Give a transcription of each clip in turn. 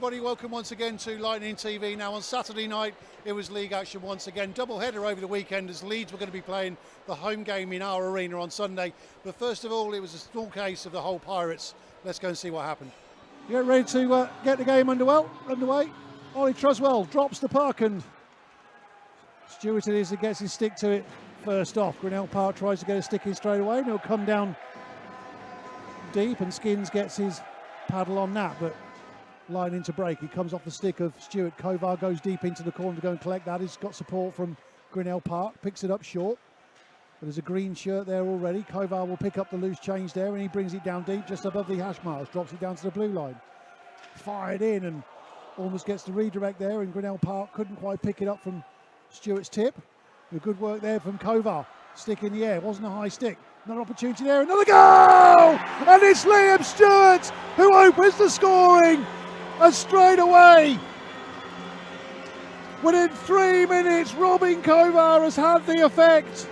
everybody, welcome once again to Lightning TV. Now on Saturday night it was league action once again, double header over the weekend as Leeds were going to be playing the home game in our arena on Sunday. But first of all, it was a small case of the Hull Pirates. Let's go and see what happened. Get ready to get the game underway. Ollie Truswell drops the puck and Stewart it is that gets his stick to it first off. Grinnell Park tries to get a stick in straight away and he'll come down deep and Skins gets his paddle on that, but line into break. He comes off the stick of Stewart. Kovar goes deep into the corner to go and collect that. He's got support from Grinnell Park, picks it up short. But there's a green shirt there already. Kovar will pick up the loose change there and he brings it down deep just above the hash marks, drops it down to the blue line. Fired in and almost gets the redirect there, and Grinnell Park couldn't quite pick it up from Stewart's tip. Good work there from Kovar. Stick in the air, wasn't a high stick. Another opportunity there, another goal! And it's Liam Stewart who opens the scoring. And straight away, within 3 minutes, Robin Kovar has had the effect.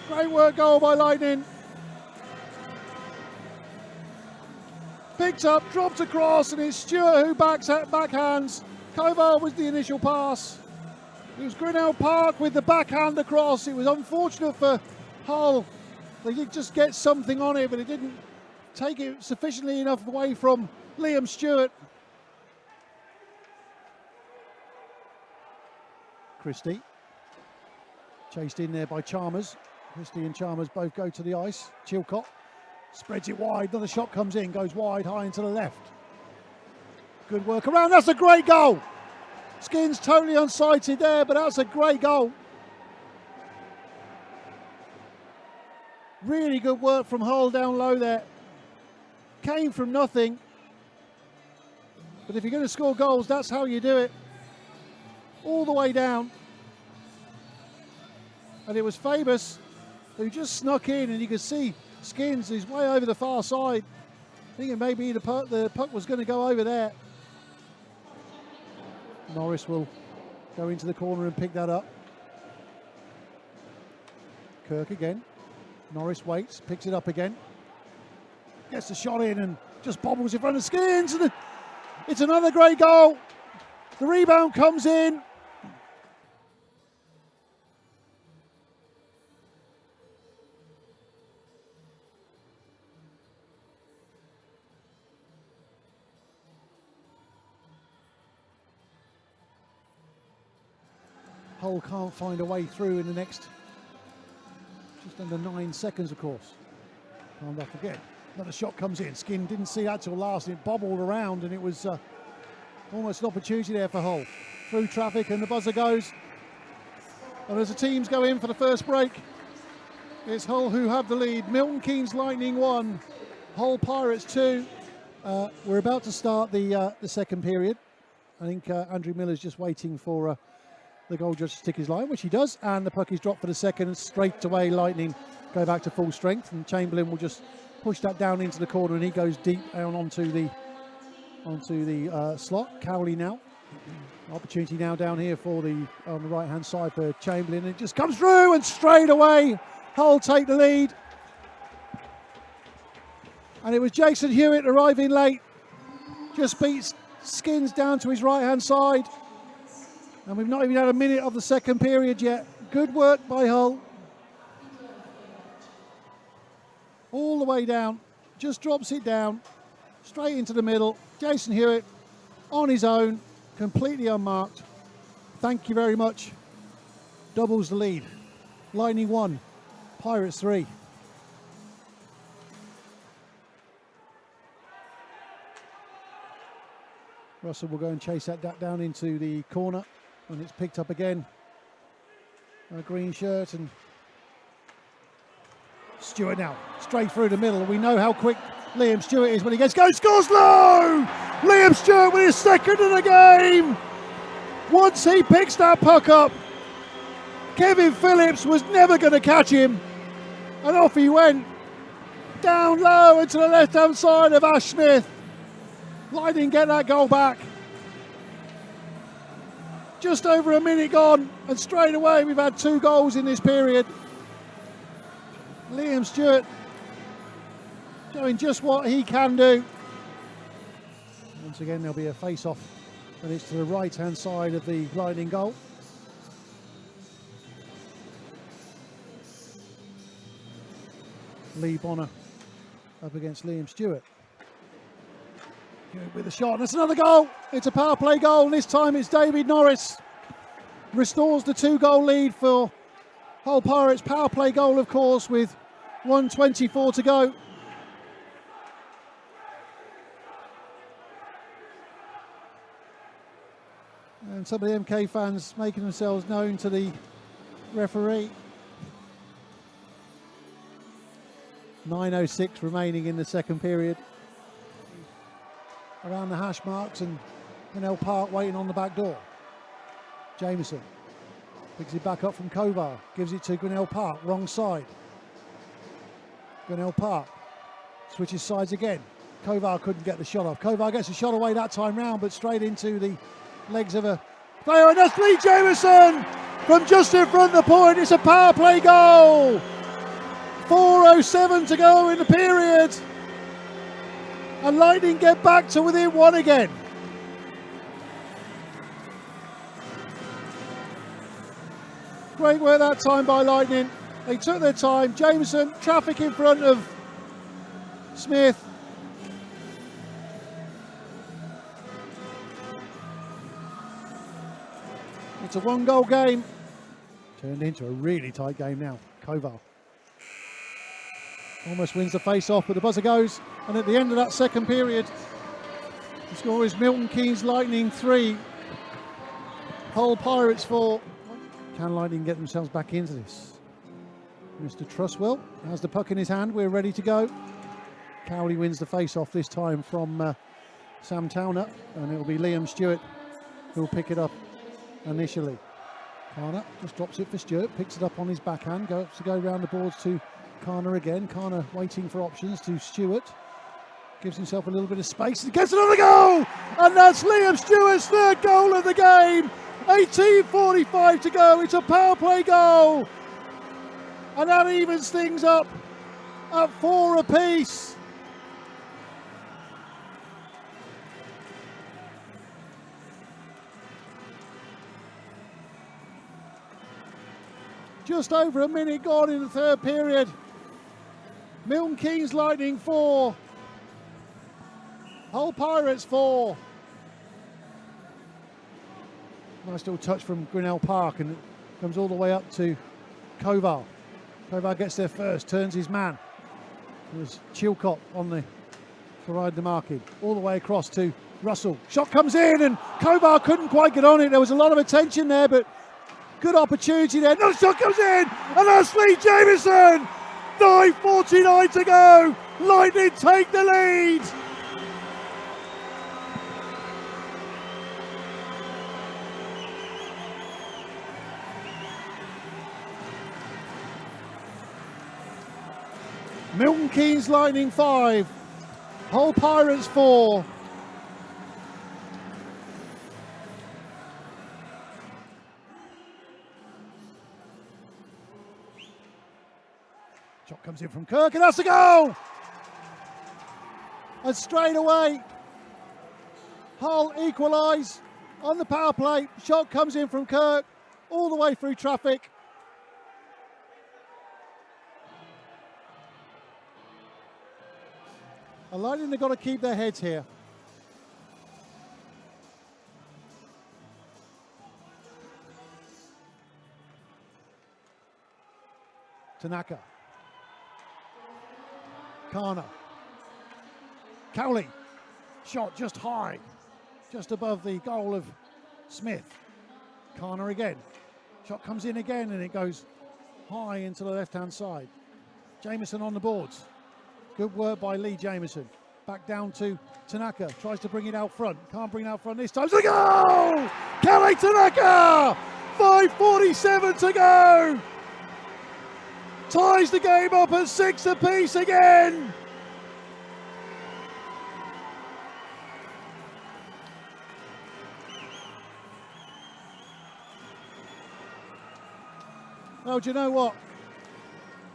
Great work goal by Lightning. Picked up, dropped across, and it's Stewart who backhands. Kovar was the initial pass. It was Grinnell Park with the backhand across. It was unfortunate for Hull. They did just get something on it, but it didn't take it sufficiently enough away from Liam Stewart. Christie chased in there by Chalmers. Christie and Chalmers both go to the ice. Chilcott spreads it wide. Another shot comes in, goes wide, high into the left. Good work around. That's a great goal. Skins totally unsighted there, but that's a great goal. Really good work from Hull down low there. Came from nothing. But if you're going to score goals, that's how you do it. All the way down. And it was Fabus who just snuck in, and you could see Skins is way over the far side. Thinking maybe the puck was going to go over there. Norris will go into the corner and pick that up. Kirk again. Norris waits, picks it up again. Gets the shot in and just bobbles in front of Skins. And it's another great goal. The rebound comes in. Hull can't find a way through in the next just under 9 seconds, of course. Can't forget. Another shot comes in. Skin didn't see that till last. It bobbled around and it was almost an opportunity there for Hull. Through traffic and the buzzer goes. And as the teams go in for the first break, it's Hull who have the lead. Milton Keynes Lightning 1, Hull Pirates 2. We're about to start the second period. I think Andrew Miller's just waiting for the goal judge to stick his line, which he does, and the puck is dropped for the second, and straight away Lightning go back to full strength, and Chamberlain will just push that down into the corner, and he goes deep down onto the slot. Cowley now, opportunity now down here for on the right hand side for Chamberlain, and it just comes through, and straight away Hull take the lead. And it was Jason Hewitt arriving late, just beats Skins down to his right hand side. And we've not even had a minute of the second period yet. Good work by Hull. All the way down. Just drops it down. Straight into the middle. Jason Hewitt on his own. Completely unmarked. Thank you very much. Doubles the lead. Lightning 1. Pirates 3. Russell will go and chase that down into the corner. And it's picked up again. A green shirt and Stewart now straight through the middle. We know how quick Liam Stewart is when he scores low! Liam Stewart with his second of the game. Once he picks that puck up, Kevin Phillips was never going to catch him. And off he went. Down low into the left hand side of Ash Smith. Lightning get that goal back. Just over a minute gone, and straight away we've had 2 goals in this period. Liam Stewart doing just what he can do. Once again, there'll be a face-off, and it's to the right-hand side of the Lightning goal. Lee Bonner up against Liam Stewart. Good with a shot, and it's another goal. It's a power play goal, and this time it's David Norris. Restores the 2-goal lead for Hull Pirates. Power play goal, of course, with 1:24 to go. And some of the MK fans making themselves known to the referee. 9:06 remaining in the second period. Around the hash marks, and Grinnell Park waiting on the back door. Jameson picks it back up from Kovar, gives it to Grinnell Park, wrong side. Grinnell Park switches sides again. Kovar couldn't get the shot off. Kovar gets a shot away that time round, but straight into the legs of a player, and that's Lee Jameson from just in front of the point. It's a power play goal. 4:07 to go in the period, and Lightning get back to within one again. Great work that time by Lightning. They took their time. Jameson, traffic in front of Smith. It's a 1-goal game. Turned into a really tight game now. Kovar almost wins the face-off, but the buzzer goes. And at the end of that second period, the score is Milton Keynes Lightning 3, Hull Pirates 4. Can Lightning get themselves back into this? Mr. Truswell has the puck in his hand. We're ready to go. Cowley wins the face-off this time from Sam Towner, and it'll be Liam Stewart who'll pick it up initially. Carner just drops it for Stewart, picks it up on his backhand, goes to go round the boards to Carner again. Carner waiting for options to Stewart. Gives himself a little bit of space and gets another goal! And that's Liam Stewart's third goal of the game. 18:45 to go. It's a power play goal. And that evens things up at 4 apiece. Just over a minute gone in the third period. Milton Keynes Lightning 4. Hull Pirates 4. Nice little touch from Grinnell Park, and it comes all the way up to Kovar. Kovar gets there first, turns his man. There's Chilcott on the provide the marking. All the way across to Russell. Shot comes in, and Kovar couldn't quite get on it. There was a lot of attention there, but good opportunity there. Another shot comes in, and that's Lee Jameson. 9:49 to go. Lightning take the lead. Milton Keynes Lightning 5, Hull Pirates 4. Shot comes in from Kirk, and that's a goal! And straight away, Hull equalise on the power play. Shot comes in from Kirk, all the way through traffic. And Lightning have got to keep their heads here. Tanaka. Carner. Cowley. Shot just high. Just above the goal of Smith. Carner again. Shot comes in again, and it goes high into the left-hand side. Jameson on the boards. Good work by Lee Jameson. Back down to Tanaka. Tries to bring it out front. Can't bring it out front this time. It's a goal! Kelly Tanaka! 5:47 to go! Ties the game up at 6 apiece again! Oh, do you know what?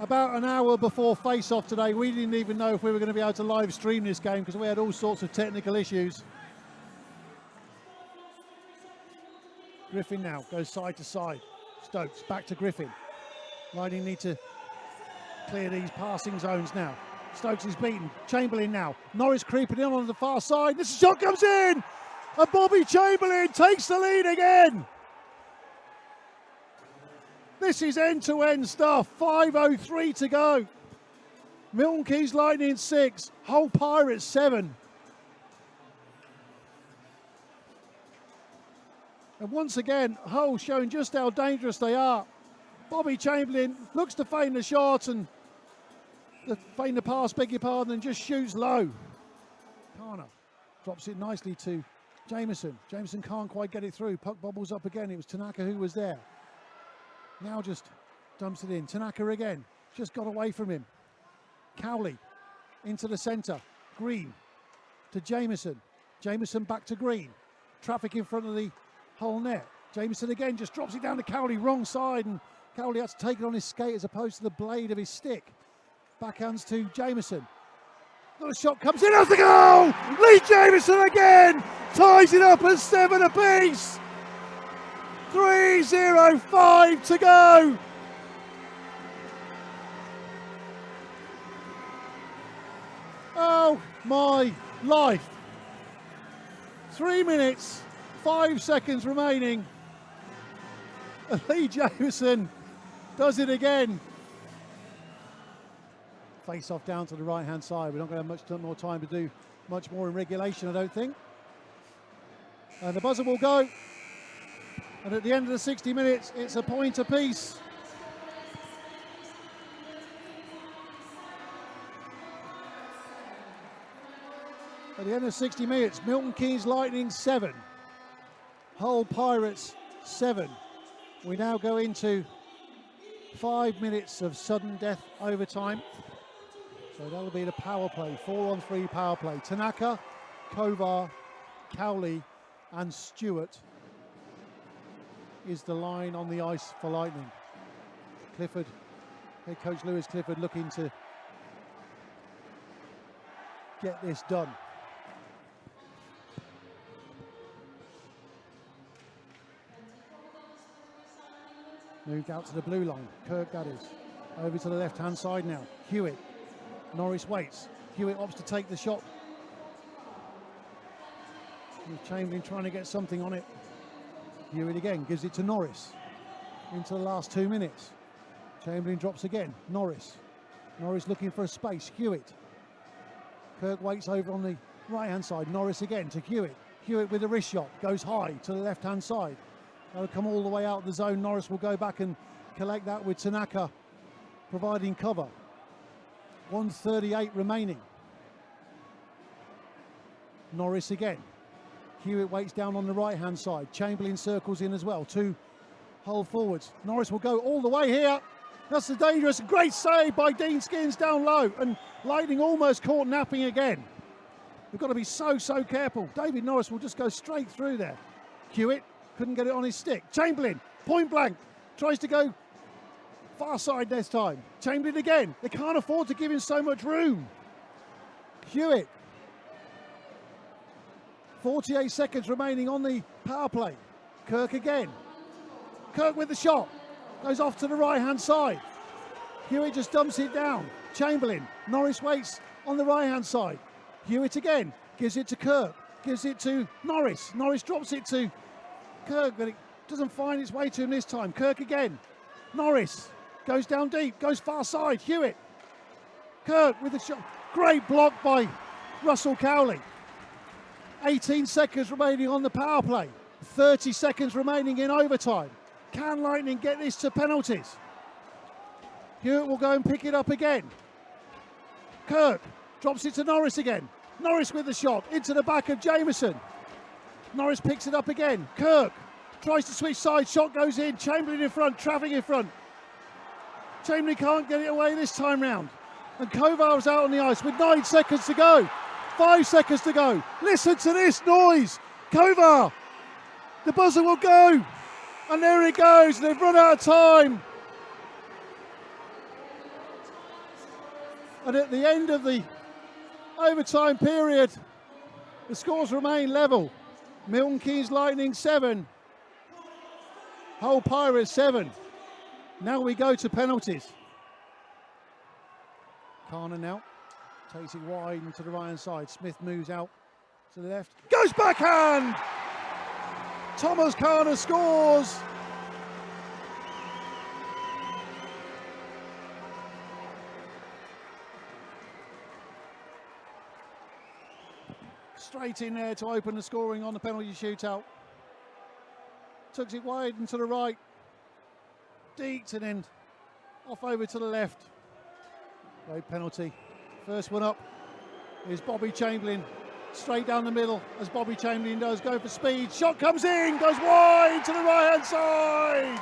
about an hour before face-off today. We didn't even know if we were going to be able to live stream this game because we had all sorts of technical issues. Griffin now goes side to side. Stokes back to Griffin. Lightning need to clear these passing zones now. Stokes is beaten. Chamberlain now. Norris creeping in on the far side. This shot comes in! And Bobby Chamberlain takes the lead again! This is end-to-end stuff. 5:03 to go. Milton Keynes Lightning 6. Hull Pirates 7. And once again, Hull showing just how dangerous they are. Bobby Chamberlain looks to feign the shot and feign the pass, beg your pardon, and just shoots low. Kana drops it nicely to Jameson. Jameson can't quite get it through. Puck bobbles up again. It was Tanaka who was there. Now just dumps it in. Tanaka again. Just got away from him. Cowley into the centre. Green to Jameson. Jameson back to Green. Traffic in front of the Hull net. Jameson again just drops it down to Cowley. Wrong side, and Cowley had to take it on his skate as opposed to the blade of his stick. Backhands to Jameson. Another shot comes in. That's the goal! Lee Jameson again! Ties it up at 7 apiece! 3:05 to go! Oh my life! 3 minutes, 5 seconds remaining. And Lee Jameson does it again. Face off down to the right hand side. We're not going to have much more time to do much more in regulation, I don't think. And the buzzer will go. And at the end of the 60 minutes, it's a point apiece. At the end of 60 minutes, Milton Keynes Lightning 7, Hull Pirates 7. We now go into 5 minutes of sudden death overtime. So that'll be the power play, 4-on-3 power play. Tanaka, Kovar, Cowley and Stewart is the line on the ice for Lightning. Clifford, head coach Lewis Clifford looking to get this done. Moved out to the blue line, Kirk that is. Over to the left hand side now, Hewitt. Norris waits, Hewitt opts to take the shot. Chamberlain trying to get something on it. Hewitt again, gives it to Norris. Into the last 2 minutes. Chamberlain drops again, Norris. Norris looking for a space, Hewitt. Kirk waits over on the right hand side, Norris again to Hewitt. Hewitt with a wrist shot, goes high to the left hand side. That'll come all the way out of the zone. Norris will go back and collect that with Tanaka providing cover. 1:38 remaining. Norris again. Hewitt waits down on the right hand side. Chamberlain circles in as well. 2 Hull forwards. Norris will go all the way here. That's the dangerous, great save by Dean Skins down low. And Lightning almost caught napping again. We've got to be so careful. David Norris will just go straight through there. Hewitt couldn't get it on his stick. Chamberlain, point blank, tries to go far side this time. Chamberlain again. They can't afford to give him so much room. Hewitt. 48 seconds remaining on the power play. Kirk again. Kirk with the shot. Goes off to the right hand side. Hewitt just dumps it down. Chamberlain. Norris waits on the right hand side. Hewitt again. Gives it to Kirk. Gives it to Norris. Norris drops it to Kirk, but it doesn't find its way to him this time. Kirk again. Norris goes down deep. Goes far side. Hewitt. Kirk with the shot. Great block by Russell Cowley. 18 seconds remaining on the power play. 30 seconds remaining in overtime. Can Lightning get this to penalties? Hewitt will go and pick it up again. Kirk drops it to Norris again. Norris with the shot into the back of Jameson. Norris picks it up again. Kirk tries to switch sides. Shot goes in. Chamberlain in front. Traffic in front. Chamberlain can't get it away this time round. And Kovar's out on the ice with 9 seconds to go. 5 seconds to go. Listen to this noise. Kovar. The buzzer will go. And there it goes. They've run out of time. And at the end of the overtime period, the scores remain level. Milton Keynes Lightning 7, Hull Pirates 7. Now we go to penalties. Carner now takes it wide into the right hand side. Smith moves out to the left. Goes backhand! Thomas Carner scores! Straight in there to open the scoring on the penalty shootout. Tucks it wide and to the right. Deeked and then off over to the left. Great penalty. First one up is Bobby Chamberlain. Straight down the middle as Bobby Chamberlain does. Go for speed. Shot comes in. Goes wide to the right hand side.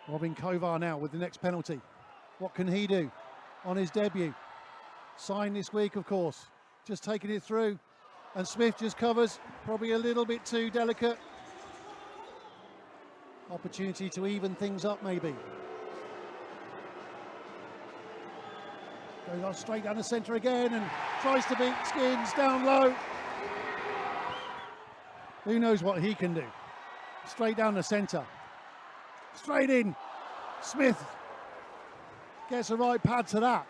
Robin Kovar now with the next penalty. What can he do on his debut? Signed this week, of course. Just taking it through. And Smith just covers. Probably a little bit too delicate. Opportunity to even things up, maybe. Goes off straight down the centre again and tries to beat Skins down low. Who knows what he can do? Straight down the centre. Straight in. Smith gets the right pad to that.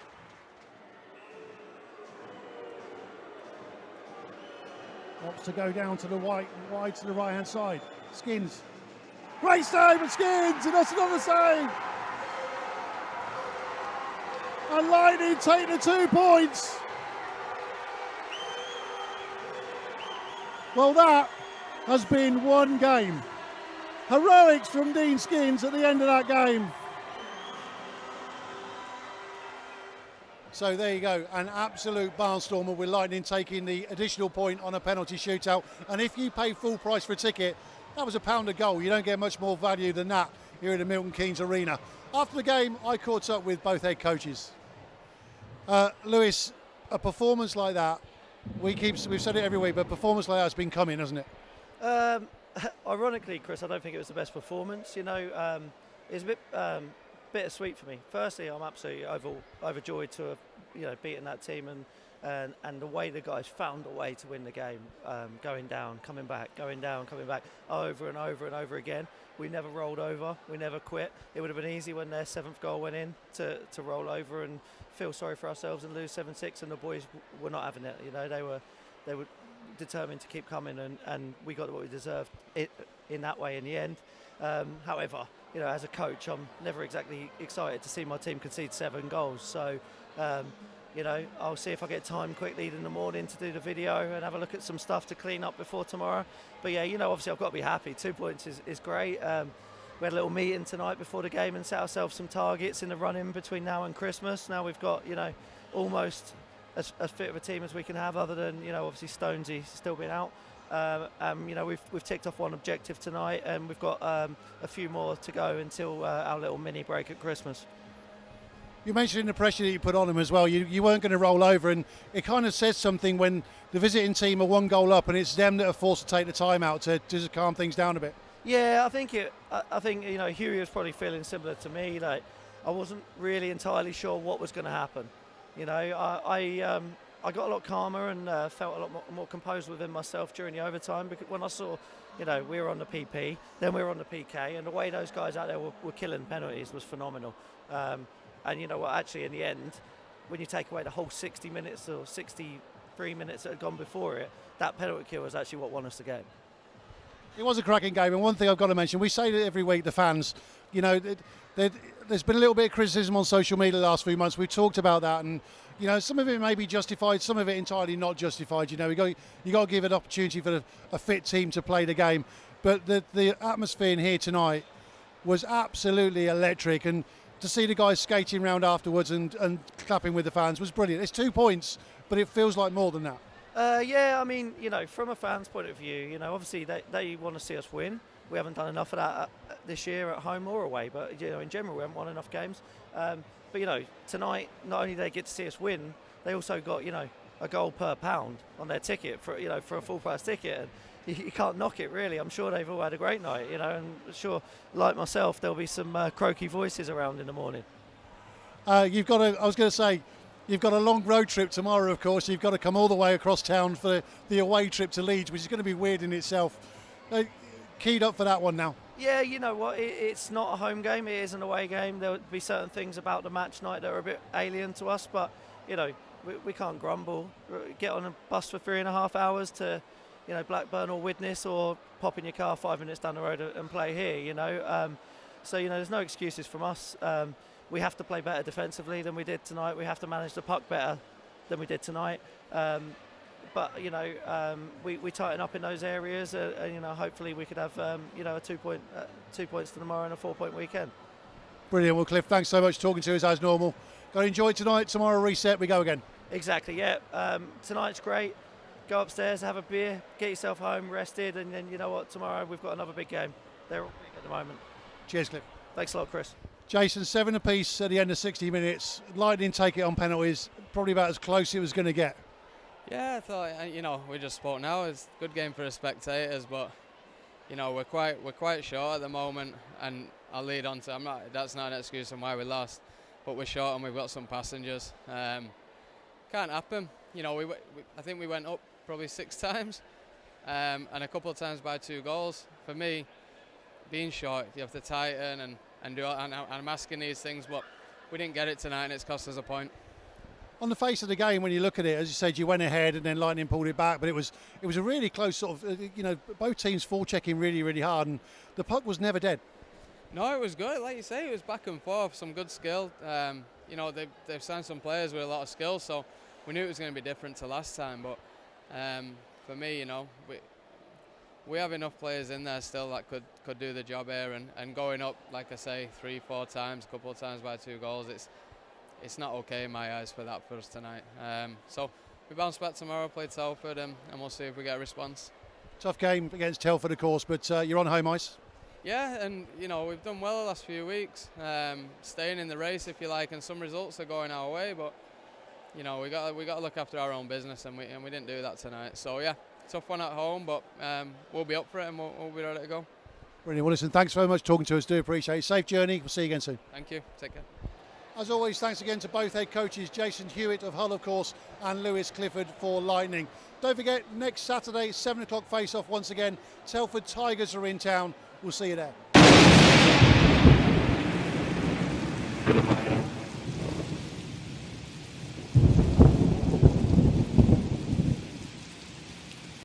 Wants to go down to the wide to the right hand side. Skins. Great save and Skins, and that's another save. And Lightning take the 2 points. Well, that has been one game. Heroics from Dean Skins at the end of that game. So there you go, an absolute barnstormer with Lightning taking the additional point on a penalty shootout. And if you pay full price for a ticket, that was £1 a goal. You don't get much more value than that here in the Milton Keynes Arena. After the game, I caught up with both head coaches. Lewis, a performance like that, we've said it every week, but a performance like that has been coming, hasn't it? Ironically, Chris, I don't think it was the best performance. You know, it's a bit bittersweet for me. Firstly, I'm absolutely overjoyed to have beaten that team and the way the guys found a way to win the game, going down, coming back, going down, coming back, over and over and over again. We never rolled over, we never quit. It would have been easy when their 7th goal went in to roll over and feel sorry for ourselves and lose 7-6, and the boys were not having it. You know, they were determined to keep coming, and we got what we deserved in that way in the end. However, you know, as a coach, I'm never exactly excited to see my team concede 7 goals. So, you know, I'll see if I get time quickly in the morning to do the video and have a look at some stuff to clean up before tomorrow. But yeah, you know, obviously I've got to be happy. 2 points is great. We had a little meeting tonight before the game and set ourselves some targets in the run-in between now and Christmas. Now we've got, you know, almost as fit of a team as we can have, other than, you know, obviously Stonesy still being out. You know, we've ticked off one objective tonight, and we've got a few more to go until our little mini break at Christmas. You mentioned the pressure that you put on them as well. You weren't going to roll over, and it kind of says something when the visiting team are 1 goal up and it's them that are forced to take the time out to just calm things down a bit. Yeah, I think you know, Huey was probably feeling similar to me. Like, I wasn't really entirely sure what was going to happen. You know, I got a lot calmer and felt a lot more composed within myself during the overtime, because when I saw, you know, we were on the PP, then we were on the PK, and the way those guys out there were killing penalties was phenomenal. And you know what, actually in the end, when you take away the whole 60 minutes or 63 minutes that had gone before it, that penalty kill was actually what won us the game. It was a cracking game, and one thing I've got to mention, we say it every week, the fans, you know, there's been a little bit of criticism on social media the last few months. We've talked about that, and you know, some of it may be justified, some of it entirely not justified. You know, you got to give an opportunity for a fit team to play the game. But the atmosphere in here tonight was absolutely electric, and to see the guys skating around afterwards and clapping with the fans was brilliant. It's 2 points, but it feels like more than that. Yeah, I mean, you know, from a fan's point of view, you know, obviously they want to see us win. We haven't done enough of that this year at home or away, but you know, in general, we haven't won enough games. But you know, tonight, not only do they get to see us win, they also got, you know, a goal per pound on their ticket for a full price ticket. And you can't knock it, really. I'm sure they've all had a great night, you know, and sure, like myself, there'll be some croaky voices around in the morning. You've got to. I was going to say, you've got a long road trip tomorrow. Of course, you've got to come all the way across town for the away trip to Leeds, which is going to be weird in itself. Keyed up for that one now. Yeah, you know what? It's not a home game. It is an away game. There would be certain things about the match night that are a bit alien to us, but you know, we can't grumble. Get on a bus for 3.5 hours to, you know, Blackburn or Widnes, or pop in your car 5 minutes down the road and play here. You know, so you know, there's no excuses from us. We have to play better defensively than we did tonight. We have to manage the puck better than we did tonight. But you know, we tighten up in those areas, and you know, hopefully we could have you know, a 2 points tomorrow and a 4-point weekend. Brilliant. Well, Cliff, thanks so much for talking to us as normal. Got to enjoy tonight. Tomorrow reset. We go again. Exactly. Yeah. Tonight's great. Go upstairs, have a beer, get yourself home, rested, and then you know what? Tomorrow we've got another big game. They're all big at the moment. Cheers, Cliff. Thanks a lot, Chris. Jason, 7 apiece at the end of 60 minutes. Lightning take it on penalties. Probably about as close it was going to get. Yeah, I thought, you know, we just spoke now. It's a good game for the spectators, but you know, we're quite short at the moment, and I'll lead on to. That's not an excuse on why we lost, but we're short and we've got some passengers. Can't happen. You know, I think we went up probably 6 times, and a couple of times by 2 goals. For me, being short, you have to tighten and do. And I'm asking these things, but we didn't get it tonight, and it's cost us a point. On the face of the game, when you look at it, as you said, you went ahead and then Lightning pulled it back, but it was a really close sort of, you know, both teams forechecking really, really hard, and the puck was never dead. No, it was good. Like you say, it was back and forth, some good skill. You know, they've signed some players with a lot of skill, so we knew it was going to be different to last time. But for me, you know, we have enough players in there still that could do the job here, and going up, like I say, 3-4 times, a couple of times by 2 goals, it's not okay in my eyes for us tonight. So we bounce back tomorrow, play Telford, and we'll see if we get a response. Tough game against Telford, of course, but you're on home ice. Yeah, and you know, we've done well the last few weeks, staying in the race, if you like, and some results are going our way. But you know, we got to look after our own business, and we didn't do that tonight. So yeah, tough one at home, but we'll be up for it, and we'll be ready to go. Brilliant. Well, listen, thanks very much for talking to us. Do appreciate it. Safe journey. We'll see you again soon. Thank you. Take care. As always, thanks again to both head coaches, Jason Hewitt of Hull, of course, and Lewis Clifford for Lightning. Don't forget, next Saturday, 7 o'clock face-off once again. Telford Tigers are in town. We'll see you there.